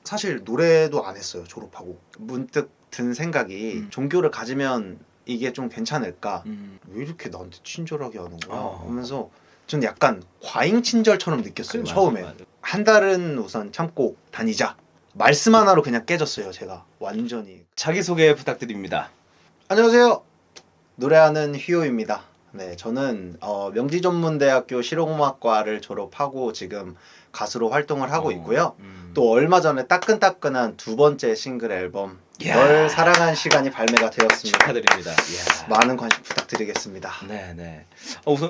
사실 노래도 안 했어요. 졸업하고 문득 든 생각이 종교를 가지면 이게 좀 괜찮을까? 왜 이렇게 나한테 친절하게 하는 거야? 하면서 좀 약간 과잉 친절처럼 느꼈어요. 그래, 처음에 맞아. 한 달은 우선 참고 다니자. 말씀 하나로 그냥 깨졌어요. 제가 완전히. 자기소개 부탁드립니다. 안녕하세요. 노래하는 휘호입니다. 네, 저는 명지전문대학교 실용음악과를 졸업하고 지금 가수로 활동을 하고 있고요. 또 얼마 전에 따끈따끈한 두 번째 싱글 앨범 널 사랑한 시간이 발매가 되었습니다. 축하드립니다. 이야. 많은 관심 부탁드리겠습니다. 네네.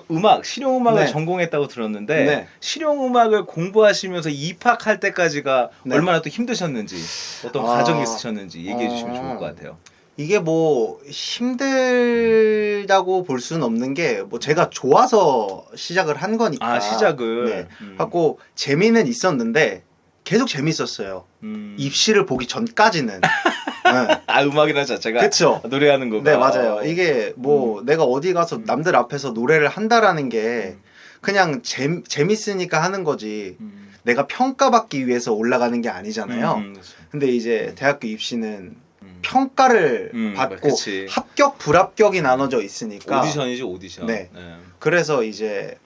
우선 실용음악을 네. 전공했다고 들었는데 네. 실용음악을 공부하시면서 입학할 때까지가 네. 얼마나 또 힘드셨는지 어떤 과정이 있으셨는지 얘기해 주시면 좋을 것 같아요. 이게 뭐 힘들다고 볼 수는 없는 게 뭐 제가 좋아서 시작을 한 거니까. 시작을. 네. 갖고 재미는 있었는데 계속 재밌었어요. 입시를 보기 전까지는. 네. 음악이라는 자체가 그쵸. 노래하는 거가. 네, 맞아요. 이게 뭐 내가 어디 가서 남들 앞에서 노래를 한다라는 게 그냥 재밌으니까 하는 거지. 내가 평가받기 위해서 올라가는 게 아니잖아요. 그렇죠. 근데 이제 대학교 입시는 평가를 받고 그치. 합격, 불합격이 나눠져 있으니까 오디션이지 오디션. 네. 그래서 이제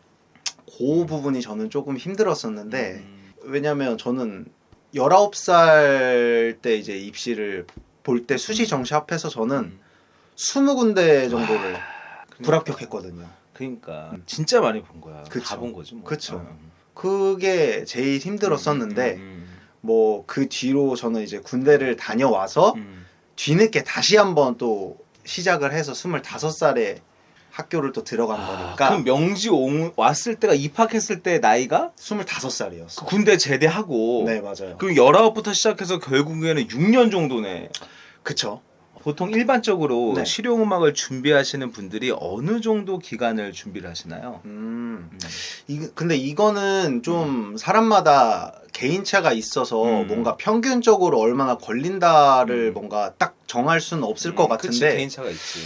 그 부분이 저는 조금 힘들었었는데 왜냐면 저는 19살 때 이제 입시를 볼 때 수시 정시 합해서 저는 20군데 정도를 불합격했거든요. 그러니까 진짜 많이 본 거야. 그쵸. 다 본 거지 뭐. 그쵸. 그게 제일 힘들었었는데 뭐 그 뒤로 저는 이제 군대를 다녀와서 뒤늦게 다시 한번 또 시작을 해서 25살에 학교를 또 들어간 거니까. 그럼 명지 왔을 때가 입학했을 때 나이가 25살이었어. 군대 제대하고. 네, 맞아요. 그럼 19부터 시작해서 결국에는 6년 정도네. 그쵸. 보통 일반적으로 네. 실용음악을 준비하시는 분들이 어느 정도 기간을 준비를 하시나요? 근데 이거는 좀 사람마다 개인차가 있어서 뭔가 평균적으로 얼마나 걸린다를 뭔가 딱 정할 수는 없을 것 같은데. 그치, 개인차가 있지.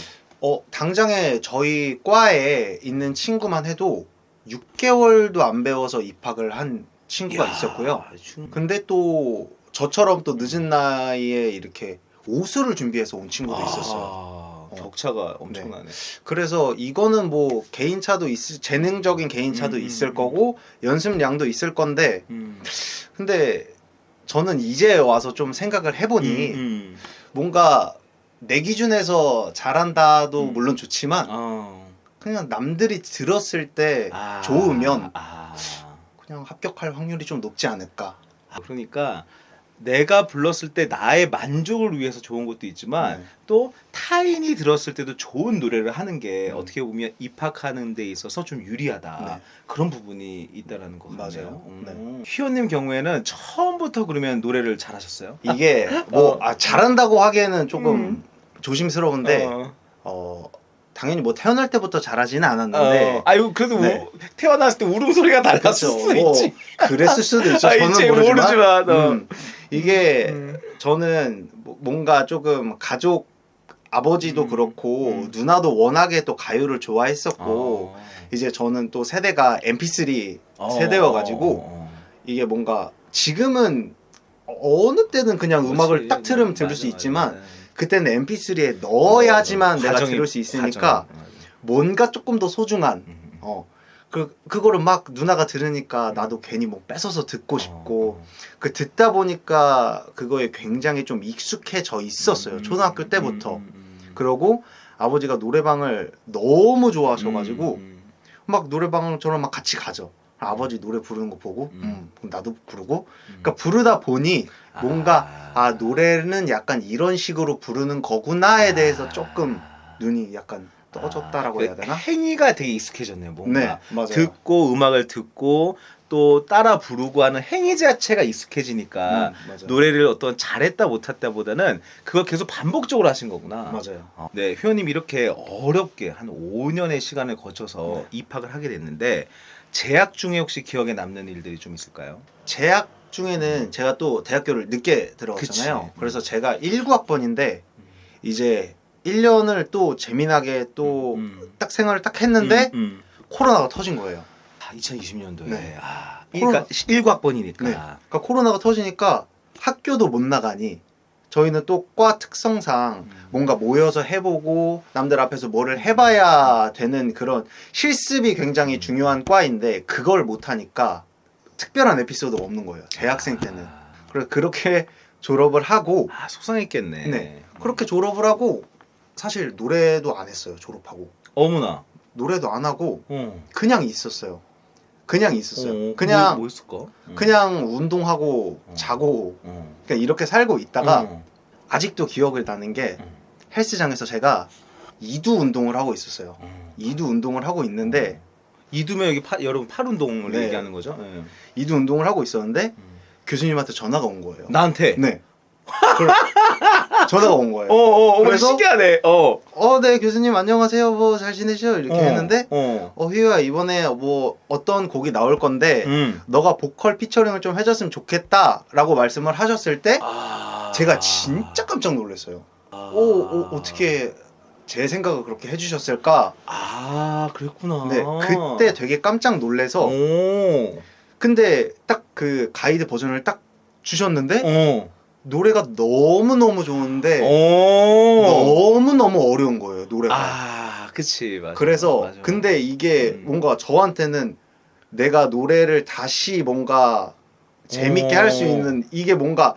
당장에 저희 과에 있는 친구만 해도 6개월도 안 배워서 입학을 한 친구가 있었고요. 근데 또 저처럼 또 늦은 나이에 이렇게 오수를 준비해서 온 친구도 있었어요. 격차가 엄청나네. 그래서 이거는 뭐 개인차도 재능적인 개인차도 있을 거고 연습량도 있을 건데 근데 저는 이제 와서 좀 생각을 해보니 뭔가 내 기준에서 잘한다도 물론 좋지만 그냥 남들이 들었을 때 좋으면 그냥 합격할 확률이 좀 높지 않을까. 그러니까 내가 불렀을 때 나의 만족을 위해서 좋은 것도 있지만 또 타인이 들었을 때도 좋은 노래를 하는 게 어떻게 보면 입학하는 데 있어서 좀 유리하다. 그런 부분이 있다라는 거 같아요. 맞아요. 휘호님 경우에는 처음부터 그러면 노래를 잘하셨어요? 이게 뭐 잘한다고 하기에는 조금 조심스러운데 당연히 뭐 태어날 때부터 잘하지는 않았는데 그래도 태어났을 때 울음소리가 달랐을 수 있지. 그랬을 수도 있죠. 저는 모르지만 이게 저는 뭔가 조금 가족 아버지도 그렇고 누나도 워낙에 또 가요를 좋아했었고 이제 저는 또 세대가 MP3 세대여가지고 이게 뭔가 지금은 어느 때는 그냥 음악을 딱 틀으면 들을 수 있지만 그때는 MP3에 넣어야지만 내가 들을 수 있으니까 뭔가 조금 더 소중한 그거를 막 누나가 들으니까 나도 괜히 뭐 뺏어서 듣고 싶고 그 듣다 보니까 그거에 굉장히 좀 익숙해져 있었어요. 초등학교 때부터. 그러고 아버지가 노래방을 너무 좋아하셔가지고 막 노래방처럼 막 같이 가죠. 아버지 노래 부르는 거 보고 그럼 나도 부르고 그러니까 부르다 보니 뭔가 노래는 약간 이런 식으로 부르는 거구나에 대해서 조금 눈이 약간 떠졌다라고 해야 되나? 행위가 되게 익숙해졌네요. 뭔가 네, 맞아요. 듣고 음악을 듣고 또 따라 부르고 하는 행위 자체가 익숙해지니까 노래를 어떤 잘했다 못했다 보다는 그걸 계속 반복적으로 하신 거구나. 맞아요. 네, 회원님 이렇게 어렵게 한 5년의 시간을 거쳐서 입학을 하게 됐는데 재학 중에 혹시 기억에 남는 일들이 좀 있을까요? 재학 중에는 제가 또 대학교를 늦게 들어갔잖아요. 그래서 제가 19학번인데 이제 1년을 또 재미나게 또 딱 생활을 딱 했는데 코로나가 터진 거예요. 2020년도에. 네. 그러니까 19학번이니까. 그러니까 코로나가 터지니까 학교도 못 나가니 저희는 또 과 특성상 뭔가 모여서 해보고 남들 앞에서 뭐를 해봐야 되는 그런 실습이 굉장히 중요한 과인데 그걸 못하니까 특별한 에피소드가 없는 거예요. 재학생 때는. 그래서 그렇게 졸업을 하고 속상했겠네. 네. 그렇게 졸업을 하고 사실 노래도 안 했어요. 졸업하고. 어머나. 노래도 안 하고 어. 그냥 있었어요. 그냥 있었어요. 어, 그냥 뭐 했을까? 그냥 운동하고 자고 그냥 이렇게 살고 있다가 아직도 기억을 나는 게 헬스장에서 제가 2두 운동을 하고 있었어요. 2두 운동을 하고 있는데 이두면 여기 여러분 팔 운동을 네. 얘기하는 거죠? 네. 2두 운동을 하고 있었는데 교수님한테 전화가 온 거예요. 나한테? 네. 전화가 온 거예요. 그래서 신기하네. 네 교수님 안녕하세요. 뭐 잘 지내셔? 이렇게 했는데 휘우야 이번에 뭐 어떤 곡이 나올 건데 너가 보컬 피처링을 좀 해줬으면 좋겠다라고 말씀을 하셨을 때 제가 진짜 깜짝 놀랐어요. 어떻게 제 생각을 그렇게 해주셨을까? 그랬구나. 네, 그때 되게 깜짝 놀래서 근데 딱 그 가이드 버전을 딱 주셨는데 노래가 너무너무 좋은데 너무너무 어려운 거예요, 노래가. 그치, 맞아. 그래서 맞아. 근데 이게 뭔가 저한테는 내가 노래를 다시 뭔가 재밌게 할 수 있는 이게 뭔가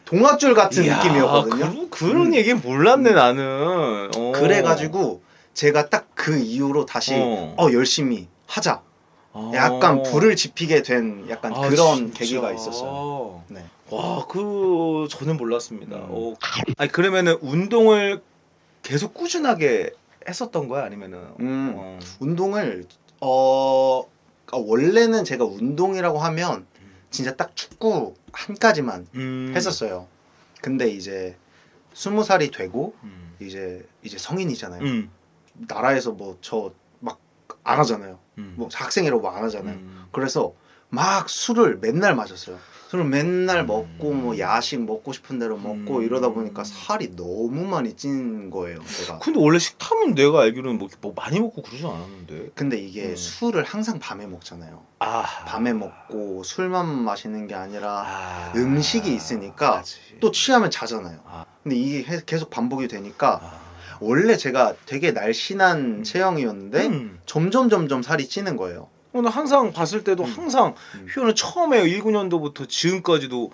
동화줄 같은 느낌이었거든요. 그런 얘기 몰랐네 나는. 그래가지고 제가 딱 그 이후로 다시 열심히 하자. 약간 불을 지피게 된 약간 그런 진짜? 계기가 있었어요. 네. 와, 저는 몰랐습니다. 아니 그러면은 운동을 계속 꾸준하게 했었던 거야 아니면은? 운동을 원래는 제가 운동이라고 하면 진짜 딱 축구 한 가지만 했었어요. 근데 이제 20살이 되고 이제 성인이잖아요. 나라에서 뭐 저 막 안 하잖아요. 뭐 학생이라고 안 하잖아요. 그래서 막 술을 맨날 마셨어요. 술을 맨날 먹고 뭐 야식 먹고 싶은 대로 먹고 이러다 보니까 살이 너무 많이 찐 거예요. 제가. 근데 원래 식탐은 내가 알기로는 뭐 많이 먹고 그러지 않았는데. 근데 이게 술을 항상 밤에 먹잖아요. 밤에 먹고 술만 마시는 게 아니라 음식이 있으니까 맞지. 또 취하면 자잖아요. 근데 이게 계속 반복이 되니까 원래 제가 되게 날씬한 체형이었는데 점점 살이 찌는 거예요. 나 항상 봤을 때도 항상 휘어는 처음에 19년도부터 지금까지도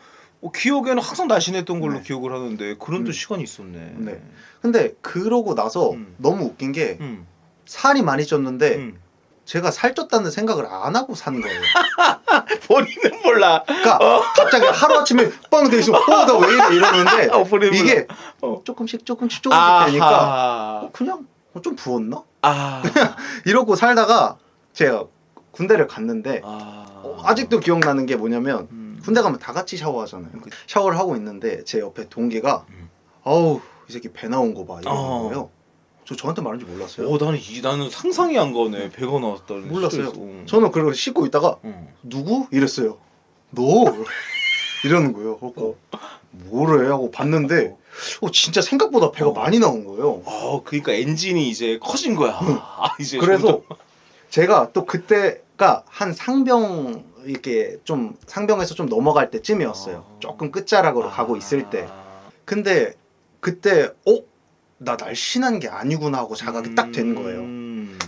기억에는 항상 날씬했던 걸로 기억을 하는데 그런 또 시간이 있었네. 네. 근데 그러고 나서 너무 웃긴 게 살이 많이 쪘는데 제가 살쪘다는 생각을 안 하고 산 거예요. 본인은 몰라. 그러니까 갑자기 하루아침에 빵 돼 있으면 나 왜 이래 이러는데 이게 조금씩 되니까 그냥 좀 부었나? 이러고 살다가 제가 군대를 갔는데 아직도 기억나는 게 뭐냐면 군대 가면 다 같이 샤워하잖아요. 샤워를 하고 있는데 제 옆에 동기가 아우 이 새끼 배 나온 거 봐 이러는 거예요. 저한테 말한 줄 몰랐어요. 나는 상상이 안 가네. 배가 나왔다는. 몰랐어요. 저는 그러고 씻고 있다가 누구? 이랬어요. 너 이러는 거예요. 뭐래 하고 봤는데 진짜 생각보다 배가 많이 나온 거예요. 그러니까 엔진이 이제 커진 거야. 이제 그래서 제가 또 그때가 한 상병 이렇게 좀 상병에서 좀 넘어갈 때쯤이었어요. 조금 끝자락으로 가고 있을 때. 근데 그때 나 날씬한 게 아니구나 하고 자각이 딱 된 거예요.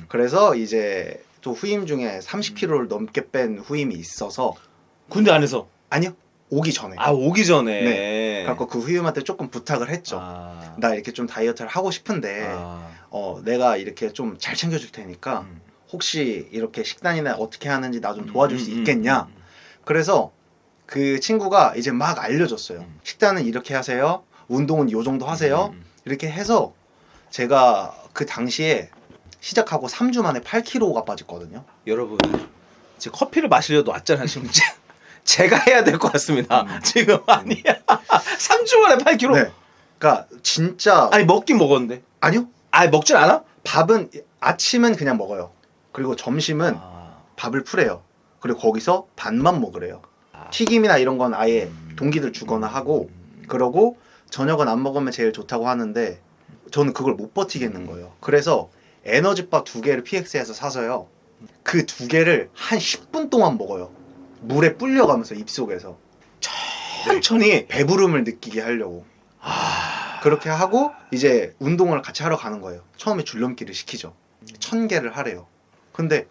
그래서 이제 또 후임 중에 30kg를 넘게 뺀 후임이 있어서 군대 안에서? 아니요. 오기 전에. 오기 전에. 네. 그래서 그 후임한테 조금 부탁을 했죠. 나 이렇게 좀 다이어트를 하고 싶은데 내가 이렇게 좀 잘 챙겨줄 테니까 혹시 이렇게 식단이나 어떻게 하는지 나 좀 도와줄 수 있겠냐. 그래서 그 친구가 이제 막 알려줬어요. 식단은 이렇게 하세요. 운동은 요 정도 하세요. 이렇게 해서 제가 그 당시에 시작하고 3주 만에 8kg가 빠졌거든요. 여러분 지금 커피를 마시려도 왔잖아요. 지금 제가 해야 될 것 같습니다. 지금 아니야. 3주 만에 8kg? 네. 그러니까 진짜 아니 먹긴 먹었는데. 아니요. 먹진 않아? 밥은 아침은 그냥 먹어요. 그리고 점심은 밥을 풀어요. 그리고 거기서 반만 먹으래요. 튀김이나 이런 건 아예 동기들 주거나 하고 그러고 저녁은 안 먹으면 제일 좋다고 하는데 저는 그걸 못 버티겠는 거예요. 그래서 에너지바 2개를 PX에서 사서요. 그 2개를 한 10분 동안 먹어요. 물에 불려가면서 입속에서. 천천히 배부름을 느끼게 하려고. 그렇게 하고 이제 운동을 같이 하러 가는 거예요. 처음에 줄넘기를 시키죠. 1000개를 하래요. 근데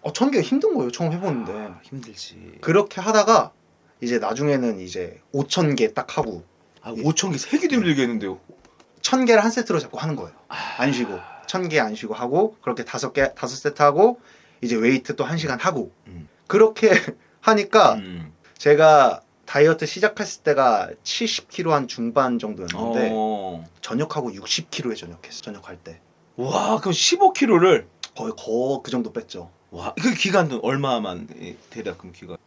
1000개가 힘든 거예요. 처음 해보는데. 힘들지. 그렇게 하다가 이제 나중에는 이제 5000개 딱 하고 5,000개 세기도 힘들겠는데요. 1000개를 한 세트로 자꾸 하는 거예요. 안 쉬고 1000개 안 쉬고 하고 그렇게 5세트 하고 이제 웨이트 또 1시간 하고 그렇게 하니까 제가 다이어트 시작했을 때가 70kg 한 중반 정도였는데 전역하고 60kg에 전역했어. 전역할 때. 와, 그럼 15kg를 거의 그 정도 뺐죠. 와, 그 기간은 얼마만 대략 그 기간?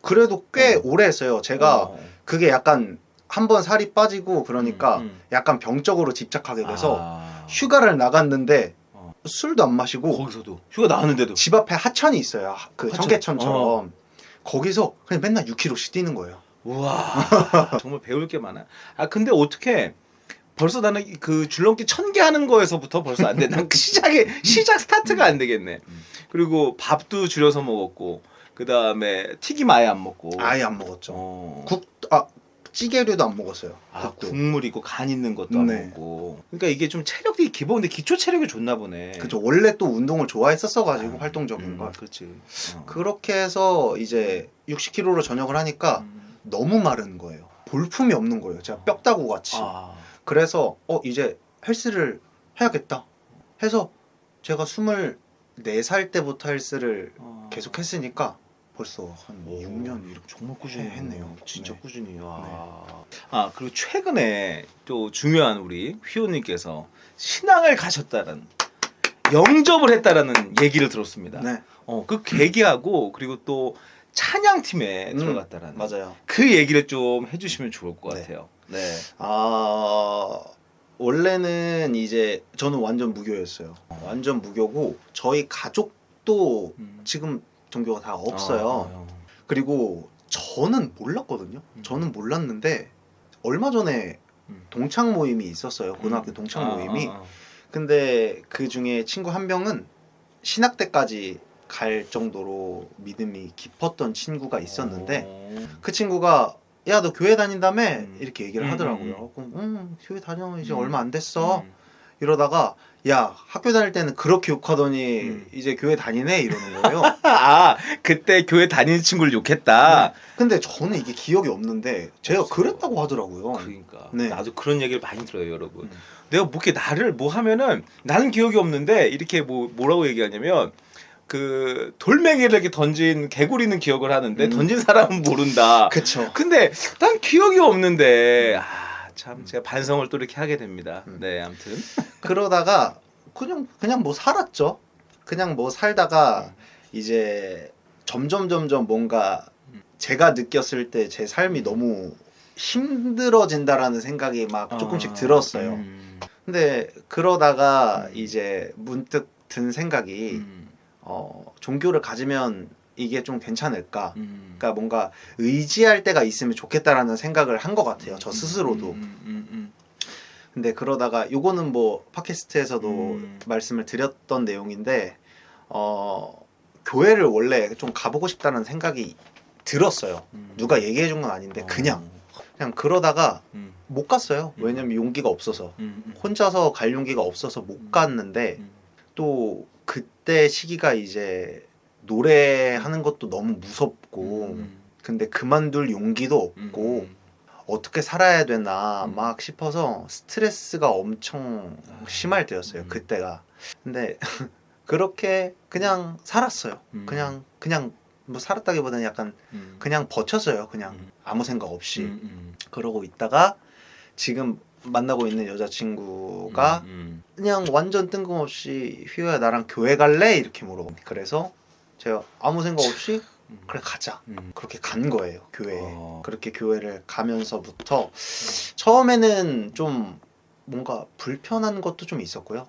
그래도 꽤 오래 했어요. 제가 그게 약간 한번 살이 빠지고 그러니까 약간 병적으로 집착하게 돼서 휴가를 나갔는데 술도 안 마시고 거기서도 휴가 나왔는데도 집 앞에 하천이 있어요. 그 하천. 청계천처럼 거기서 그냥 맨날 6km씩 뛰는 거예요. 우와. 정말 배울 게 많아. 근데 어떻게 벌써 나는 그 줄넘기 1000개 하는 거에서부터 벌써 안 돼. 난 시작 스타트가 안 되겠네. 그리고 밥도 줄여서 먹었고 그 다음에 튀김 아예 안 먹고 아예 안 먹었죠. 찌개류도 안 먹었어요. 국물 있고 간 있는 것도 안 먹고. 그러니까 이게 좀 체력이 기본 근데 기초 체력이 좋나 보네. 그렇죠. 원래 또 운동을 좋아했었어가지고 활동적인 걸. 그렇지. 그렇게 해서 이제 60kg로 전역을 하니까 너무 마른 거예요. 볼품이 없는 거예요. 제가 뼈다구 같이. 그래서 이제 헬스를 해야겠다 해서 제가 24살 때부터 헬스를 계속 했으니까 벌써 한 6년 이렇게 정말 꾸준히 했네요. 진짜 네. 꾸준히. 와. 그리고 최근에 또 중요한 우리 휘호님께서 신앙을 가셨다는 영접을 했다라는 얘기를 들었습니다. 네. 그 계기하고 그리고 또 찬양팀에 들어갔다라는 맞아요. 그 얘기를 좀 해주시면 좋을 것 같아요. 네. 원래는 이제 저는 완전 무교였어요. 완전 무교고 저희 가족도 지금 종교가 다 없어요. 그리고 저는 몰랐거든요. 저는 몰랐는데 얼마 전에 동창 모임이 있었어요. 고등학교 동창 모임이. 근데 그 중에 친구 한 명은 신학 때까지 갈 정도로 믿음이 깊었던 친구가 있었는데 그 친구가 야, 너 교회 다닌다며? 이렇게 얘기를 하더라고요. 교회 다녀 이제 얼마 안 됐어. 이러다가 야, 학교 다닐 때는 그렇게 욕하더니 이제 교회 다니네? 이러는 거예요. 그때 교회 다니는 친구를 욕했다. 네. 근데 저는 이게 기억이 없는데 제가 그랬다고 하더라고요. 그러니까 네. 나도 그런 얘기를 많이 들어요, 여러분. 내가 뭐 이렇게 나를 뭐 하면은 나는 기억이 없는데 이렇게 뭐라고 얘기하냐면 그 돌멩이를 이렇게 던진 개구리는 기억을 하는데 던진 사람은 모른다. 그쵸. 근데 난 기억이 없는데 참 제가 반성을 또 이렇게 하게 됩니다. 네, 아무튼 그러다가 그냥 뭐 살았죠. 그냥 뭐 살다가 이제 점점 뭔가 제가 느꼈을 때 제 삶이 너무 힘들어진다라는 생각이 막 조금씩 들었어요. 근데 그러다가 이제 문득 든 생각이 종교를 가지면 이게 좀 괜찮을까? 그러니까 뭔가 의지할 때가 있으면 좋겠다라는 생각을 한 것 같아요. 저 스스로도. 근데 그러다가 요거는 뭐 팟캐스트에서도 말씀을 드렸던 내용인데 교회를 원래 좀 가보고 싶다는 생각이 들었어요. 누가 얘기해 준 건 아닌데 그냥 그러다가 못 갔어요. 왜냐면 용기가 없어서. 혼자서 갈 용기가 없어서 못 갔는데 또 그때 시기가 이제 노래하는 것도 너무 무섭고 근데 그만둘 용기도 없고 어떻게 살아야 되나 막 싶어서 스트레스가 엄청 심할 때였어요. 그때가. 근데 그렇게 그냥 살았어요. 그냥 뭐 살았다기보다는 약간 그냥 버텼어요. 그냥 아무 생각 없이. 그러고 있다가 지금 만나고 있는 여자친구가 그냥 완전 뜬금없이 휘호야 나랑 교회 갈래? 이렇게 물어봅니다. 그래서 제가 아무 생각 없이 그래 가자. 그렇게 간 거예요. 교회에. 그렇게 교회를 가면서부터 처음에는 좀 뭔가 불편한 것도 좀 있었고요.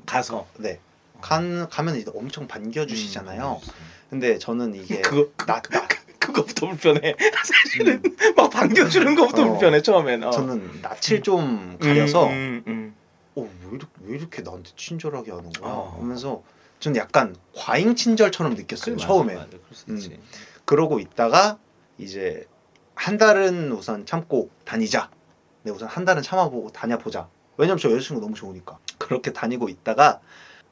가서 네. 가면 이제 엄청 반겨주시잖아요. 근데 저는 이게 그거부터 불편해. 사실은 막 반겨주는 것부터 불편해 처음엔. 저는 낯을 좀 가려서 왜 이렇게 나한테 친절하게 하는 거야? 하면서 전 약간 과잉 친절처럼 느꼈어요. 처음에. 맞아. 그럴 수 있지. 그러고 있다가 이제 한 달은 우선 참고 다니자. 네, 우선 한 달은 참아보고 다녀보자. 왜냐면 저 여자친구 너무 좋으니까. 그렇게 다니고 있다가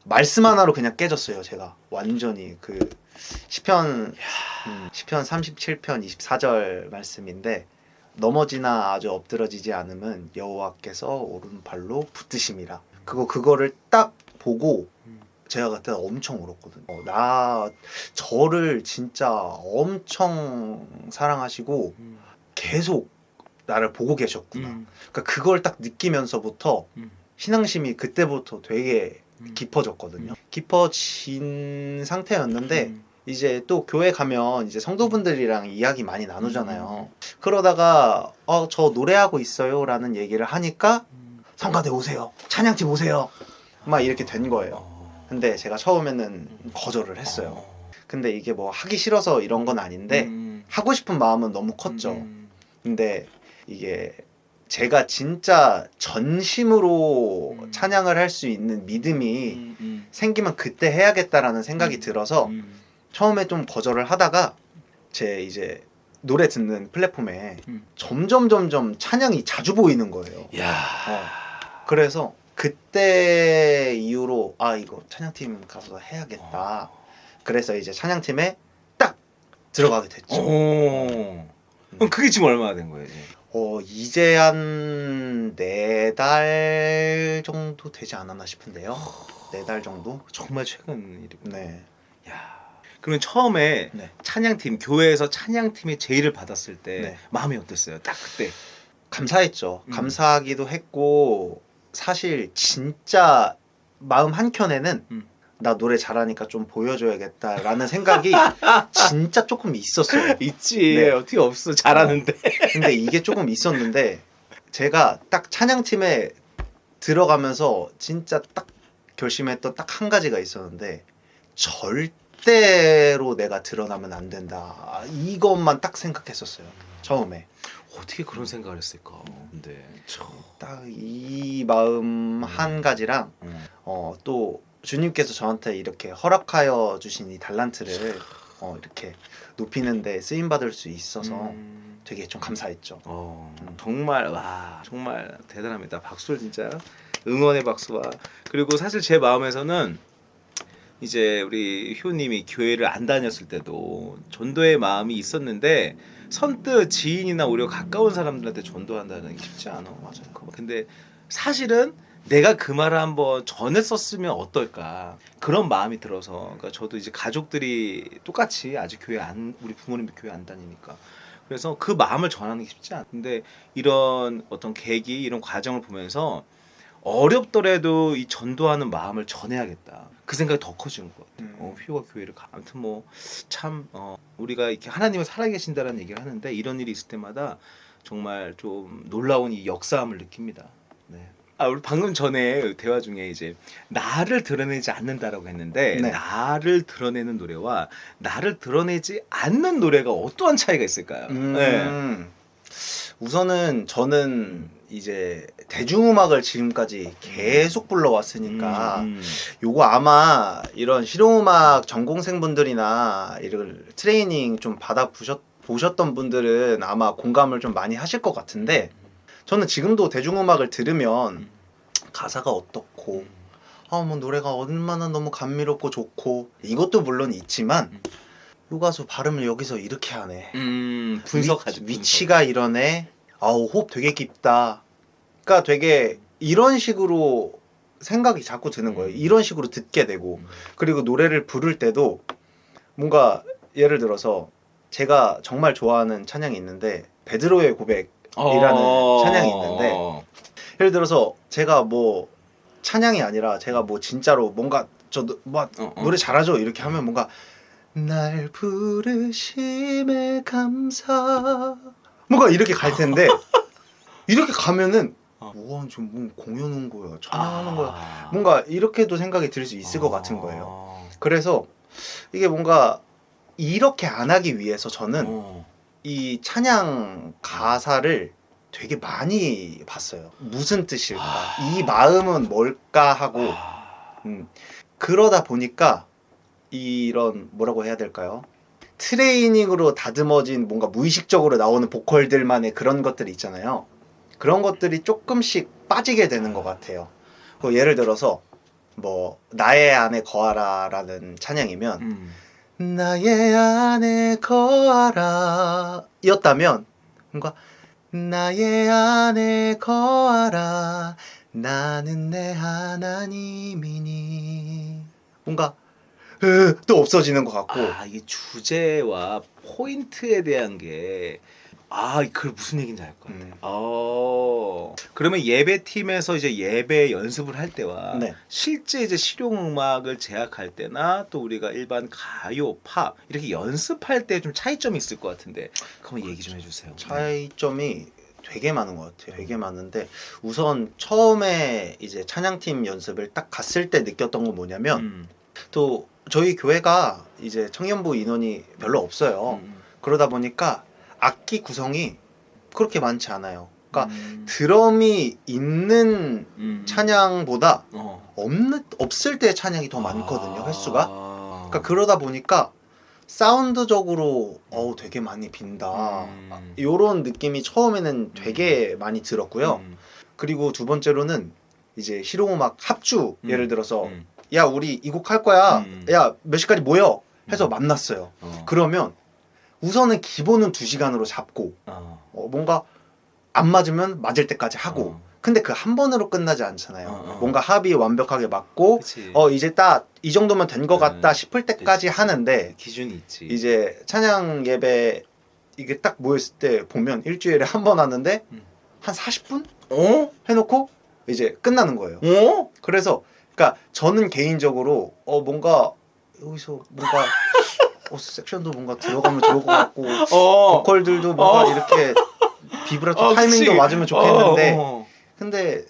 말씀 하나로 그냥 깨졌어요. 제가 완전히 그 시편 37편 24절 말씀인데 넘어지나 아주 엎드러지지 않으면 여호와께서 오른발로 붙드심이라. 그거를 딱 보고 제가 그때 엄청 울었거든요. 나 저를 진짜 엄청 사랑하시고 계속 나를 보고 계셨구나. 그러니까 그걸 딱 느끼면서부터 신앙심이 그때부터 되게 깊어졌거든요. 깊어진 상태였는데 이제 또 교회 가면 이제 성도분들이랑 이야기 많이 나누잖아요. 그러다가 저 노래하고 있어요라는 얘기를 하니까 성가대 오세요. 찬양팀 오세요. 막 이렇게 된 거예요. 근데 제가 처음에는 거절을 했어요. 근데 이게 뭐 하기 싫어서 이런 건 아닌데 하고 싶은 마음은 너무 컸죠. 근데 이게 제가 진짜 전심으로 찬양을 할 수 있는 믿음이 생기면 그때 해야겠다라는 생각이 들어서 처음에 좀 거절을 하다가 제 이제 노래 듣는 플랫폼에 점점 찬양이 자주 보이는 거예요. 그래서 그때 이후로 이거 찬양팀 가서 해야겠다. 그래서 이제 찬양팀에 딱 들어가게 됐죠. 그럼 그게 지금 얼마나 된 거예요? 이제 한 4달 정도 되지 않았나 싶은데요. 4달 정도? 정말 최근 일이구나. 네. 야. 그러면 처음에 네. 찬양팀, 교회에서 찬양팀의 제의를 받았을 때 네. 마음이 어땠어요? 딱 그때. 감사했죠. 감사하기도 했고 사실 진짜 마음 한켠에는 나 노래 잘하니까 좀 보여줘야겠다라는 생각이 진짜 조금 있었어요. 있지. 네. 어떻게 없어. 잘하는데. 근데 이게 조금 있었는데 제가 딱 찬양팀에 들어가면서 진짜 딱 결심했던 딱 한 가지가 있었는데 절대로 내가 드러나면 안 된다. 이것만 딱 생각했었어요. 처음에. 어떻게 그런 생각을 했을까? 근데 딱 이 마음 한 가지랑 또 주님께서 저한테 이렇게 허락하여 주신 이 달란트를 이렇게 높이는 데 쓰임 받을 수 있어서 되게 좀 감사했죠. 정말 정말 대단합니다. 박수를 진짜 응원의 박수와 그리고 사실 제 마음에서는 이제 우리 효님이 교회를 안 다녔을 때도 전도의 마음이 있었는데 선뜻 지인이나 오히려 가까운 사람들한테 전도한다는 게 쉽지 않아. 맞아요. 근데 사실은 내가 그 말을 한번 전했었으면 어떨까 그런 마음이 들어서 그러니까 저도 이제 가족들이 똑같이 아직 우리 부모님도 교회 안 다니니까 그래서 그 마음을 전하는 게 쉽지 않아. 근데 이런 어떤 계기 이런 과정을 보면서 어렵더라도 이 전도하는 마음을 전해야겠다. 그 생각이 더 커지는 것 같아요. 휘우가 교회를 아무튼 뭐 참 우리가 이렇게 하나님을 살아계신다라는 얘기를 하는데 이런 일이 있을 때마다 정말 좀 놀라운 이 역사함을 느낍니다. 네. 우리 방금 전에 대화 중에 이제 나를 드러내지 않는다라고 했는데 네. 나를 드러내는 노래와 나를 드러내지 않는 노래가 어떠한 차이가 있을까요? 네. 우선은 저는 이제 대중음악을 지금까지 계속 불러왔으니까 요거 아마 이런 실용음악 전공생분들이나 이런 트레이닝 좀 보셨던 분들은 아마 공감을 좀 많이 하실 것 같은데 저는 지금도 대중음악을 들으면 가사가 어떻고 뭐 노래가 얼마나 너무 감미롭고 좋고 이것도 물론 있지만 요 가수 발음을 여기서 이렇게 하네. 분석하지. 위치가 이러네. 호흡 되게 깊다. 그러니까 되게 이런 식으로 생각이 자꾸 드는 거예요. 이런 식으로 듣게 되고 그리고 노래를 부를 때도 뭔가 예를 들어서 제가 정말 좋아하는 찬양이 있는데 베드로의 고백이라는 찬양이 있는데 예를 들어서 제가 뭐 찬양이 아니라 제가 뭐 진짜로 뭔가 노래 잘하죠 이렇게 하면 뭔가 날 부르심에 감사 뭔가 이렇게 갈 텐데 이렇게 가면은 우와 지금 뭐 공연 온 거야 찬양하는 거야 뭔가 이렇게도 생각이 들 수 있을 것 같은 거예요. 그래서 이게 뭔가 이렇게 안 하기 위해서 저는 이 찬양 가사를 되게 많이 봤어요. 무슨 뜻일까? 이 마음은 뭘까 하고 그러다 보니까 이런 뭐라고 해야 될까요? 트레이닝으로 다듬어진 뭔가 무의식적으로 나오는 보컬들만의 그런 것들이 있잖아요. 그런 것들이 조금씩 빠지게 되는 것 같아요. 예를 들어서 뭐 나의 안에 거하라라는 찬양이면 나의 안에 거하라 였다면 뭔가 나의 안에 거하라 나는 내 하나님이니 뭔가 또 없어지는 것 같고 이게 주제와 포인트에 대한 게 그걸 무슨 얘기인지 알 것 같아요. 그러면 예배팀에서 이제 예배 연습을 할 때와 네. 실제 이제 실용음악을 제작할 때나 또 우리가 일반 가요, 팝 이렇게 연습할 때 좀 차이점이 있을 것 같은데 그럼 얘기 좀 해주세요. 차이점이 되게 많은 것 같아요. 되게 많은데 우선 처음에 이제 찬양팀 연습을 딱 갔을 때 느꼈던 건 뭐냐면 또 저희 교회가 이제 청년부 인원이 별로 없어요. 그러다 보니까 악기 구성이 그렇게 많지 않아요. 그러니까 드럼이 있는 찬양보다 없을 때 찬양이 더 많거든요. 횟수가. 그러니까 그러다 보니까 사운드적으로 되게 많이 빈다. 요런 느낌이 처음에는 되게 많이 들었고요. 그리고 두 번째로는 이제 실용음악 합주 예를 들어서 야 우리 이 곡 할 거야. 야 몇 시까지 모여 해서 만났어요. 그러면 우선은 기본은 2시간으로 잡고 뭔가 안 맞으면 맞을 때까지 하고 근데 그 한 번으로 끝나지 않잖아요. 뭔가 합이 완벽하게 맞고 그치. 이제 딱 이 정도면 된 것 같다 싶을 때까지 하는데 기준이 있지. 이제 찬양 예배 이게 딱 모였을 때 보면 일주일에 한 번 하는데 한 40분 해놓고 이제 끝나는 거예요. 그래서 그러니까 저는 개인적으로 뭔가 여기서 뭔가 섹션도 뭔가 들어가면 좋을 것 같고 보컬들도 뭔가 이렇게 비브라토 타이밍도 그치. 맞으면 좋겠는데 근데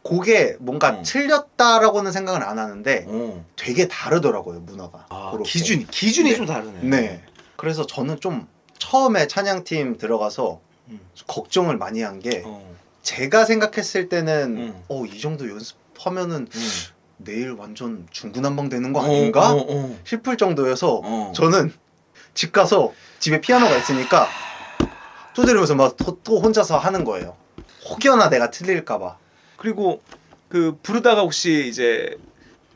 그게 뭔가 틀렸다라고는 생각을 안 하는데 되게 다르더라고요 문화가. 그렇게. 기준이 네. 좀 다르네. 네. 그래서 저는 좀 처음에 찬양팀 들어가서 걱정을 많이 한 게 제가 생각했을 때는 이 정도 연습하면은 내일 완전 중구난방 되는 거 아닌가 싶을 정도여서 저는 집 가서 집에 피아노가 있으니까 두드리면서 막 또 혼자서 하는 거예요. 혹여나 내가 틀릴까봐. 그리고 그 부르다가 혹시 이제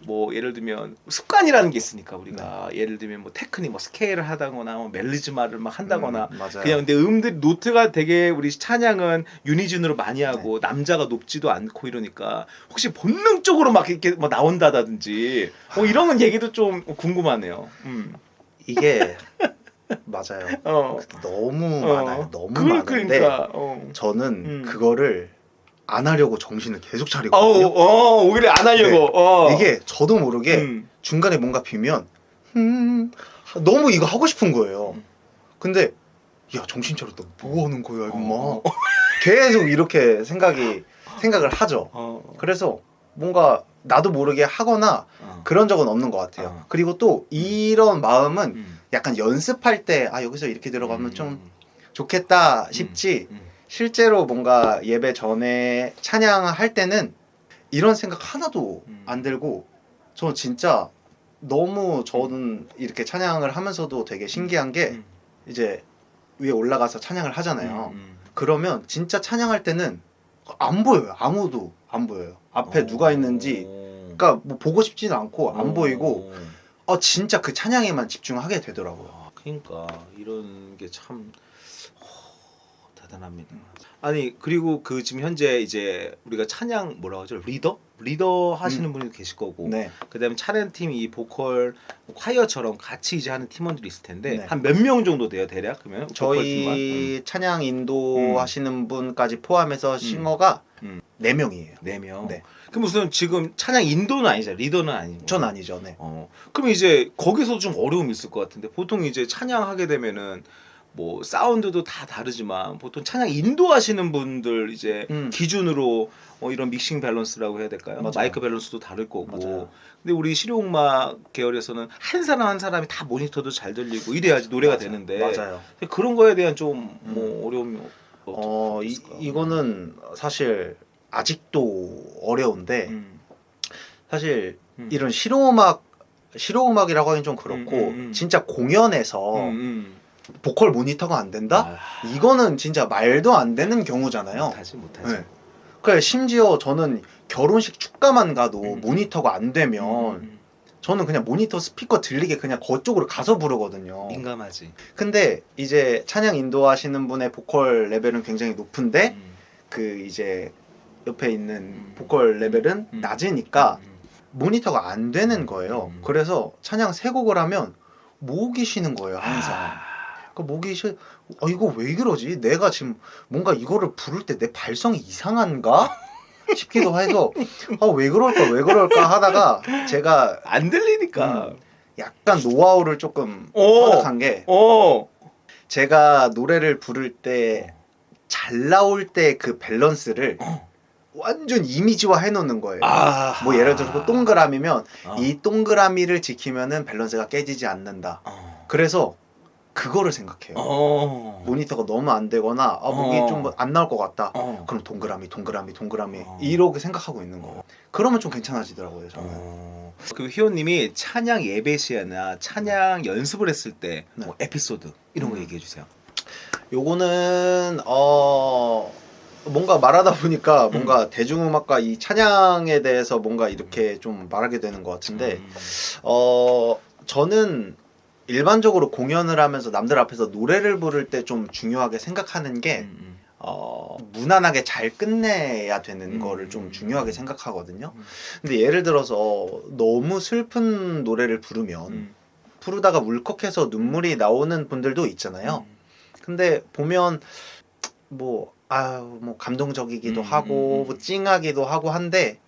뭐 예를 들면 습관이라는 게 있으니까 우리가 예를 들면 뭐 테크닉 뭐 스케일을 하다거나 뭐 멜리즈마를 막 한다거나 맞아요. 그냥 근데 노트가 되게 우리 찬양은 유니즌으로 많이 하고 남자가 높지도 않고 이러니까 혹시 본능적으로 막 이렇게 뭐 나온다든지 이런 얘기도 좀 궁금하네요. 이게 맞아요. 너무 많아요. 너무 많은데 그러니까, 저는 그거를 안 하려고 정신을 계속 차리거든요. 오히려 안 하려고. 이게 저도 모르게 중간에 뭔가 비면 너무 이거 하고 싶은 거예요. 근데 야 정신 차렸다. 뭐 하는 거야 임마. 계속 이렇게 생각을 하죠. 그래서 뭔가 나도 모르게 하거나 그런 적은 없는 것 같아요. 그리고 또 이런 마음은 약간 연습할 때 여기서 이렇게 들어가면 좀 좋겠다 싶지 실제로 뭔가 예배 전에 찬양할 때는 이런 생각 하나도 안 들고 저 진짜 너무 저는 이렇게 찬양을 하면서도 되게 신기한 게 이제 위에 올라가서 찬양을 하잖아요. 그러면 진짜 찬양할 때는 안 보여요. 아무도 안 보여요. 앞에 누가 있는지 그러니까 뭐 보고 싶지는 않고 안 보이고 진짜 그 찬양에만 집중하게 되더라고요. 그러니까 이런 게 참 대단합니다. 아니 그리고 그 지금 현재 이제 우리가 찬양 뭐라고 하죠? 리더 하시는 분이 계실 거고 네. 그다음에 찬양팀 이 보컬 콰이어처럼 같이 이제 하는 팀원들이 있을 텐데 네. 한 몇 명 정도 돼요 대략 그러면 저희 찬양 인도하시는 분까지 포함해서 싱어가 4명이에요. 4명. 네. 그럼 무슨 지금 찬양 인도는 아니죠? 리더는 아니고. 전 아니죠. 네. 그럼 이제 거기서 좀 어려움이 있을 것 같은데 보통 이제 찬양하게 되면은 뭐 사운드도 다 다르지만 보통 찬양 인도하시는 분들 이제 기준으로 이런 믹싱 밸런스라고 해야 될까요? 맞아요. 마이크 밸런스도 다를 거고. 맞아요. 근데 우리 실용음악 계열에서는 한 사람이 다 모니터도 잘 들리고 이래야지 노래가 되는데. 맞아요. 그런 거에 대한 좀 뭐 어려움이 이거는 사실 아직도 어려운데 사실 이런 실용음악 실용음악이라고 하긴 좀 그렇고 진짜 공연에서 보컬 모니터가 안 된다? 이거는 진짜 말도 안 되는 경우잖아요. 못하지. 네. 그래 심지어 저는 결혼식 축가만 가도 모니터가 안 되면 저는 그냥 모니터 스피커 들리게 그냥 그쪽으로 가서 부르거든요. 민감하지. 근데 이제 찬양 인도하시는 분의 보컬 레벨은 굉장히 높은데 그 이제 옆에 있는 보컬 레벨은 낮으니까 모니터가 안 되는 거예요. 그래서 찬양 세 곡을 하면 목이 쉬는 거예요, 항상. 그 목이 이거 왜 그러지? 내가 지금 뭔가 이거를 부를 때 내 발성이 이상한가? 싶기도 해서 왜 그럴까 하다가 제가 안 들리니까 약간 노하우를 조금 터득한 게 제가 노래를 부를 때 잘 나올 때 그 밸런스를 완전 이미지화 해놓는 거예요. 뭐 예를 들어서 동그라미면 이 동그라미를 지키면은 밸런스가 깨지지 않는다. 그래서 그거를 생각해요. 모니터가 너무 안 되거나 목이 좀 안 나올 것 같다. 그럼 동그라미 이렇게 생각하고 있는 거예요. 그러면 좀 괜찮아지더라고요, 저는. 그 희원님이 찬양 예배 시에나 찬양 연습을 했을 때 뭐 에피소드 이런 거 얘기해 주세요. 요거는 뭔가 말하다 보니까 뭔가 대중음악과 이 찬양에 대해서 뭔가 이렇게 좀 말하게 되는 것 같은데 저는 일반적으로 공연을 하면서 남들 앞에서 노래를 부를 때 좀 중요하게 생각하는 게 무난하게 잘 끝내야 되는 거를 좀 중요하게 생각하거든요. 근데 예를 들어서 너무 슬픈 노래를 부르다가 울컥해서 눈물이 나오는 분들도 있잖아요. 근데 보면 뭐 감동적이기도 하고 뭐 찡하기도 하고 한데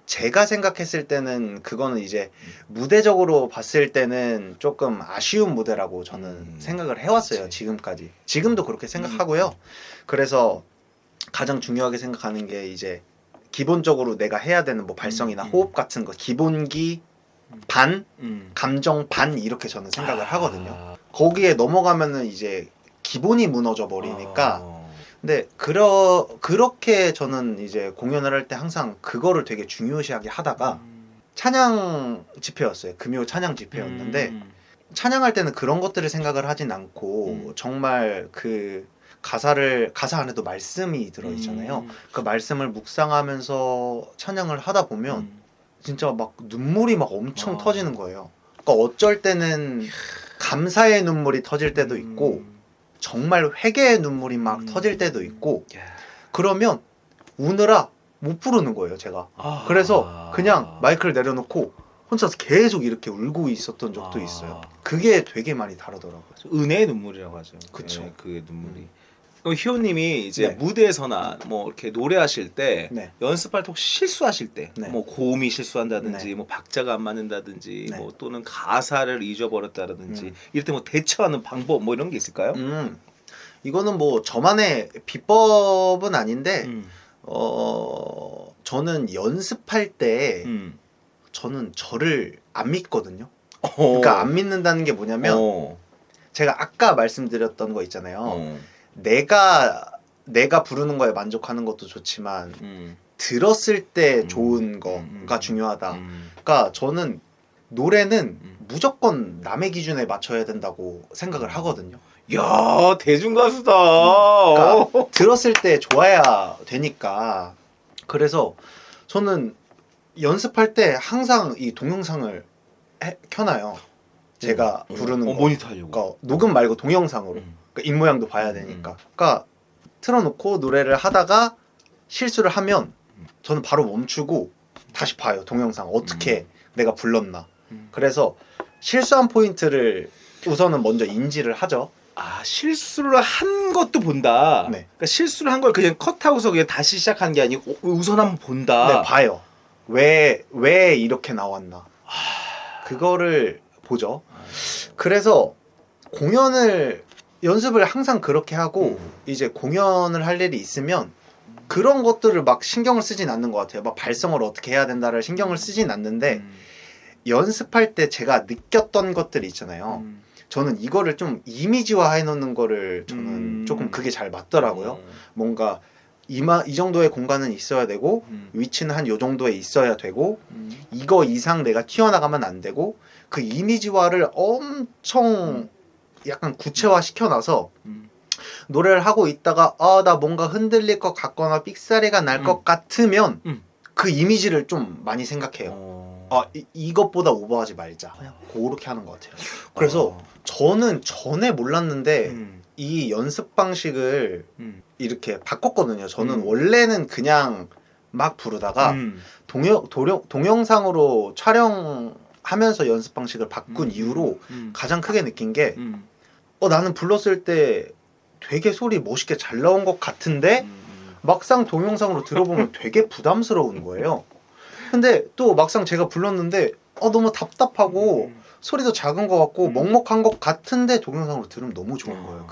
제가 생각했을 때는 그거는 이제 무대적으로 봤을 때는 조금 아쉬운 무대라고 저는 생각을 해왔어요. 그치. 지금까지. 지금도 그렇게 생각하고요. 그래서 가장 중요하게 생각하는 게 이제 기본적으로 내가 해야 되는 뭐 발성이나 호흡 같은 거 기본기 반, 감정 반 이렇게 저는 생각을 하거든요. 거기에 넘어가면은 이제 기본이 무너져 버리니까 근데 그렇게 저는 이제 공연을 할 때 항상 그거를 되게 중요시하게 하다가 찬양 집회였어요. 금요 찬양 집회였는데 찬양할 때는 그런 것들을 생각을 하진 않고 정말 그 가사 안에도 말씀이 들어있잖아요. 그 말씀을 묵상하면서 찬양을 하다 보면 진짜 막 눈물이 막 엄청 터지는 거예요. 그러니까 어쩔 때는 감사의 눈물이 터질 때도 있고 정말 회개의 눈물이 막 터질 때도 있고 그러면 우느라 못 부르는 거예요, 제가. 그래서 그냥 마이크를 내려놓고 혼자서 계속 이렇게 울고 있었던 적도 있어요. 그게 되게 많이 다르더라고요. 은혜의 눈물이라고 하죠. 그쵸. 네, 그 눈물이. 희호님이 이제 무대에서나 뭐 이렇게 노래하실 때 연습할 때 혹시 실수하실 때 뭐 고음이 실수한다든지 뭐 박자가 안 맞는다든지 뭐 또는 가사를 잊어버렸다든지 이럴 때 뭐 대처하는 방법 뭐 이런 게 있을까요? 이거는 뭐 저만의 비법은 아닌데 저는 연습할 때 저는 저를 안 믿거든요. 그러니까 안 믿는다는 게 뭐냐면 제가 아까 말씀드렸던 거 있잖아요. 내가 부르는 거에 만족하는 것도 좋지만 들었을 때 좋은 거가 중요하다. 그러니까 저는 노래는 무조건 남의 기준에 맞춰야 된다고 생각을 하거든요. 야, 대중 가수다. 그러니까 들었을 때 좋아야 되니까. 그래서 저는 연습할 때 항상 이 동영상을 켜놔요. 제가 부르는 거. 모니터 하려고. 그러니까 녹음 말고 동영상으로. 그러니까 입모양도 봐야 되니까. 그러니까 틀어놓고 노래를 하다가 실수를 하면 저는 바로 멈추고 다시 봐요. 동영상 어떻게 내가 불렀나. 그래서 실수한 포인트를 우선은 먼저 인지를 하죠. 실수를 한 것도 본다. 그러니까 실수를 한 걸 그냥 컷하고서 그냥 다시 시작하는 게 아니고 우선 한번 본다. 네, 봐요. 왜 이렇게 나왔나. 그거를 보죠. 그래서 연습을 항상 그렇게 하고 이제 공연을 할 일이 있으면 그런 것들을 막 신경을 쓰진 않는 것 같아요. 막 발성을 어떻게 해야 된다를 신경을 쓰진 않는데 연습할 때 제가 느꼈던 것들이 있잖아요. 저는 이거를 좀 이미지화 해놓는 거를 저는 조금 그게 잘 맞더라고요. 뭔가 이 정도의 공간은 있어야 되고 위치는 한 요 정도에 있어야 되고 이거 이상 내가 튀어나가면 안 되고 그 이미지화를 엄청 약간 구체화 시켜놔서 노래를 하고 있다가 나 뭔가 흔들릴 것 같거나 삑사리가 날 것 같으면 그 이미지를 좀 많이 생각해요. 이것보다 오버하지 말자. 그렇게 하는 것 같아요. 그래서 저는 전에 몰랐는데 이 연습 방식을 이렇게 바꿨거든요. 저는 원래는 그냥 막 부르다가 동영상으로 촬영하면서 연습 방식을 바꾼 이후로 가장 크게 느낀 게 나는 불렀을 때 되게 소리 멋있게 잘 나온 것 같은데 막상 동영상으로 들어보면 되게 부담스러운 거예요. 근데 또 막상 제가 불렀는데 너무 답답하고 소리도 작은 것 같고 먹먹한 것 같은데 동영상으로 들으면 너무 좋은 거예요.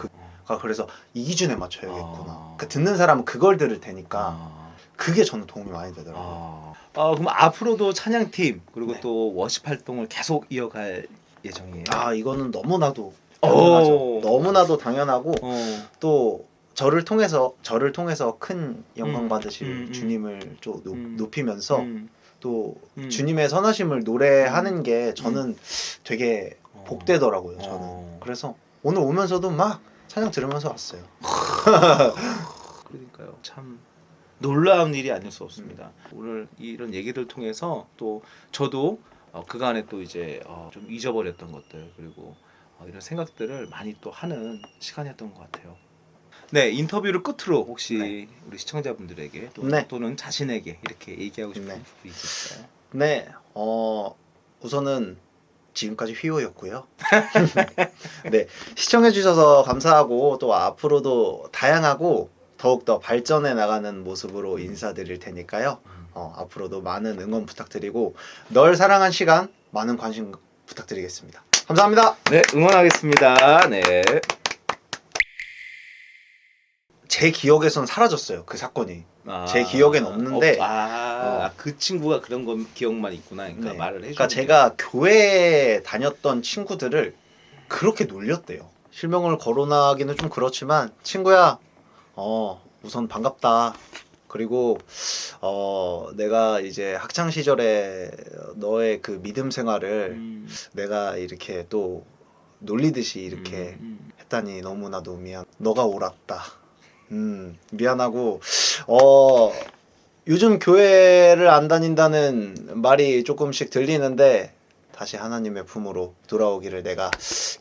그래서 이 기준에 맞춰야겠구나. 듣는 사람은 그걸 들을 테니까 그게 저는 도움이 많이 되더라고요. 그럼 앞으로도 찬양팀 그리고 네. 또 워십 활동을 계속 이어갈 예정이에요? 이거는 너무나도 당연하죠. 너무나도 당연하고 또 저를 통해서 큰 영광 받으실 주님을 좀 높이면서 또 주님의 선하심을 노래하는 게 저는 되게 복되더라고요. 저는 그래서 오늘 오면서도 막 찬양 들으면서 왔어요. 그러니까요. 참 놀라운 일이 아닐 수 없습니다. 오늘 이런 얘기들 통해서 또 저도 그간에 또 이제 좀 잊어버렸던 것들 그리고 이런 생각들을 많이 또 하는 시간이었던 것 같아요. 네, 인터뷰를 끝으로 혹시 우리 시청자분들에게 또는 자신에게 이렇게 얘기하고 싶은 부분이 있을까요? 네, 우선은 지금까지 휘호였고요. 네, 시청해주셔서 감사하고 또 앞으로도 다양하고 더욱더 발전해 나가는 모습으로 인사드릴 테니까요. 앞으로도 많은 응원 부탁드리고 널 사랑한 시간 많은 관심 부탁드리겠습니다. 감사합니다. 네, 응원하겠습니다. 네. 제 기억에선 사라졌어요. 그 사건이. 제 기억엔 없는데 그 친구가 그런 거 기억만 있구나. 그러니까 네. 말을 해주고. 그러니까 제가 교회에 다녔던 친구들을 그렇게 놀렸대요. 실명을 거론하기는 좀 그렇지만 친구야, 우선 반갑다. 그리고 내가 이제 학창 시절에 너의 그 믿음 생활을 내가 이렇게 또 놀리듯이 이렇게 했다니 너무나도 미안. 너가 옳았다. 미안하고 요즘 교회를 안 다닌다는 말이 조금씩 들리는데 다시 하나님의 품으로 돌아오기를 내가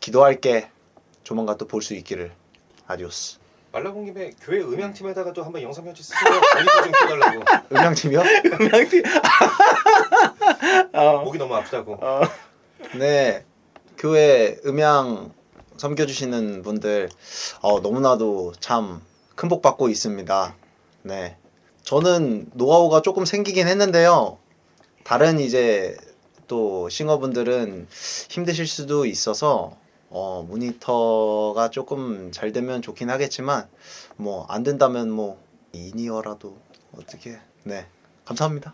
기도할게. 조만간 또 볼 수 있기를. 아디오스. 말 나온 김에 교회 음향팀에다가도 한번 영상 편지 쓰세요. 모니터 좀 켜달라고. 음향팀이요? 음향팀. 목이 너무 아프다고. 네, 교회 음향 섬겨주시는 분들 너무나도 참 큰 복 받고 있습니다. 네, 저는 노하우가 조금 생기긴 했는데요. 다른 이제 또 싱어분들은 힘드실 수도 있어서 모니터가 조금 잘 되면 좋긴 하겠지만 뭐 안 된다면 뭐 인이어라도 어떻게. 네, 감사합니다.